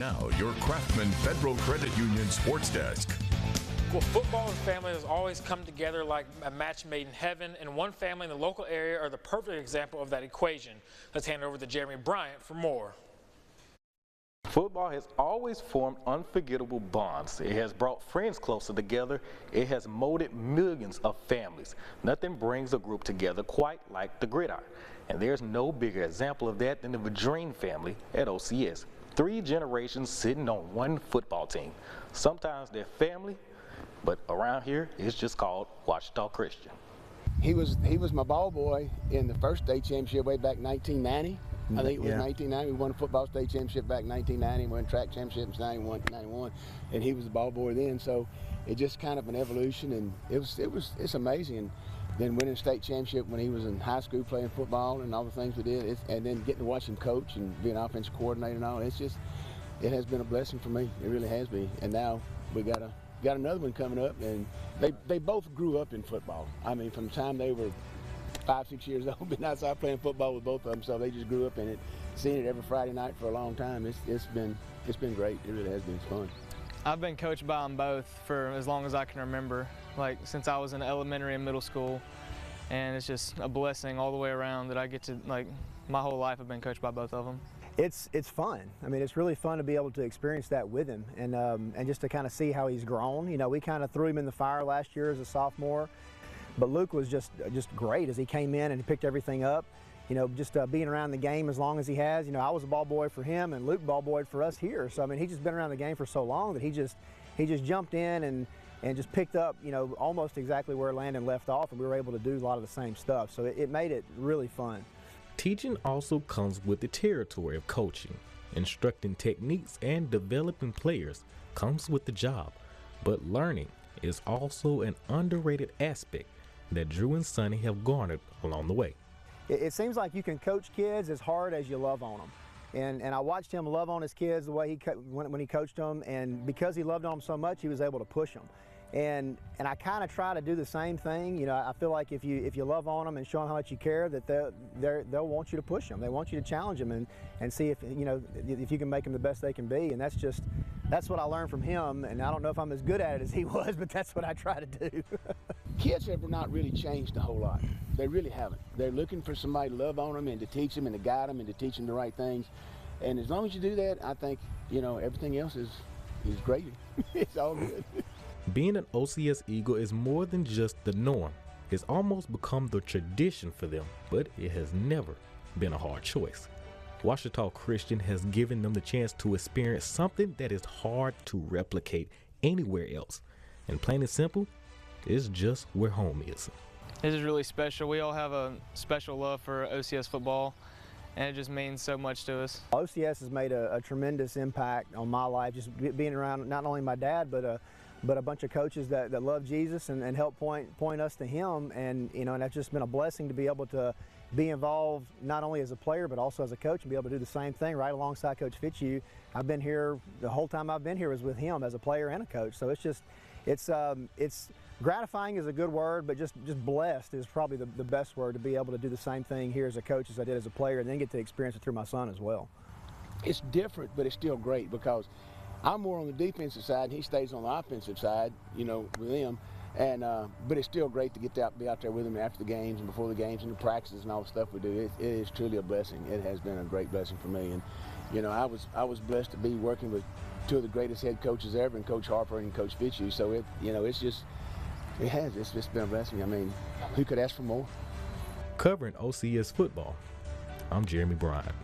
Now, your Craftsman Federal Credit Union Sports Desk. Well, football and family has always come together like a match made in heaven, and one family in the local area are the perfect example of that equation. Let's hand it over to Jeremy Bryant for more. Football has always formed unforgettable bonds. It has brought friends closer together. It has molded millions of families. Nothing brings a group together quite like the gridiron. And there's no bigger example of that than the Vadrine family at OCS. 3 generations sitting on one football team. Sometimes they're family, but around here it's just called Ouachita Christian. He was my ball boy in the first state championship way back 1990. I think it was 1990. We won a football state championship back in 1990. We won track championships 91, and he was the ball boy then. So it just kind of an evolution, and it's amazing. And then winning a state championship when he was in high school playing football and all the things we did, and then getting to watch him coach and be an offensive coordinator and all. It has been a blessing for me. It really has been. And now we got another one coming up, and they both grew up in football. I mean, from the time they were 5, 6 years old, been outside playing football with both of them, so they just grew up in it, seeing it every Friday night for a long time. It's been great. It really has been fun. I've been coached by them both for as long as I can remember, like since I was in elementary and middle school, and it's just a blessing all the way around that I get to, like, my whole life I've been coached by both of them. It's fun. I mean, it's really fun to be able to experience that with him, and just to kind of see how he's grown. You know, we kind of threw him in the fire last year as a sophomore, but Luke was just great as he came in and he picked everything up. You know, just being around the game as long as he has. You know, I was a ball boy for him, and Luke ball boyed for us here. So I mean, he's just been around the game for so long that he just jumped in and just picked up, you know, almost exactly where Landon left off, and we were able to do a lot of the same stuff. So it made it really fun. Teaching also comes with the territory of coaching. Instructing techniques and developing players comes with the job, but learning is also an underrated aspect that Drew and Sonny have garnered along the way. It seems like you can coach kids as hard as you love on them. And I watched him love on his kids the way when he coached them, and because he loved on them so much, he was able to push them. And I kind of try to do the same thing. You know, I feel like if you love on them and show them how much you care, that they'll want you to push them. They want you to challenge them and see if you can make them the best they can be. And that's what I learned from him. And I don't know if I'm as good at it as he was, but that's what I try to do. Kids have not really changed a whole lot. They really haven't. They're looking for somebody to love on them and to teach them and to guide them and to teach them the right things. And as long as you do that, I think, you know, everything else is gravy. It's all good. Being an OCS Eagle is more than just the norm. It's almost become the tradition for them, but it has never been a hard choice. Ouachita Christian has given them the chance to experience something that is hard to replicate anywhere else. And plain and simple, it's just where home is. This is really special. We all have a special love for OCS football, and it just means so much to us. OCS has made a tremendous impact on my life, just being around not only my dad, but a bunch of coaches that love Jesus and help point us to him. And you know, and that's just been a blessing to be able to be involved not only as a player but also as a coach and be able to do the same thing right alongside Coach Fitzhugh. I've been here, the whole time I've been here was with him as a player and a coach. So it's gratifying is a good word, but just blessed is probably the best word, to be able to do the same thing here as a coach as I did as a player, and then get to experience it through my son as well. It's different, but it's still great because I'm more on the defensive side and he stays on the offensive side, you know, with him. And but it's still great to be out there with him after the games and before the games and the practices and all the stuff we do. It is truly a blessing. It has been a great blessing for me. And you know, I was blessed to be working with 2 of the greatest head coaches ever, and Coach Harper and Coach Fitzhugh. So it's just been a blessing. I mean, who could ask for more? Covering OCS football, I'm Jeremy Bryant.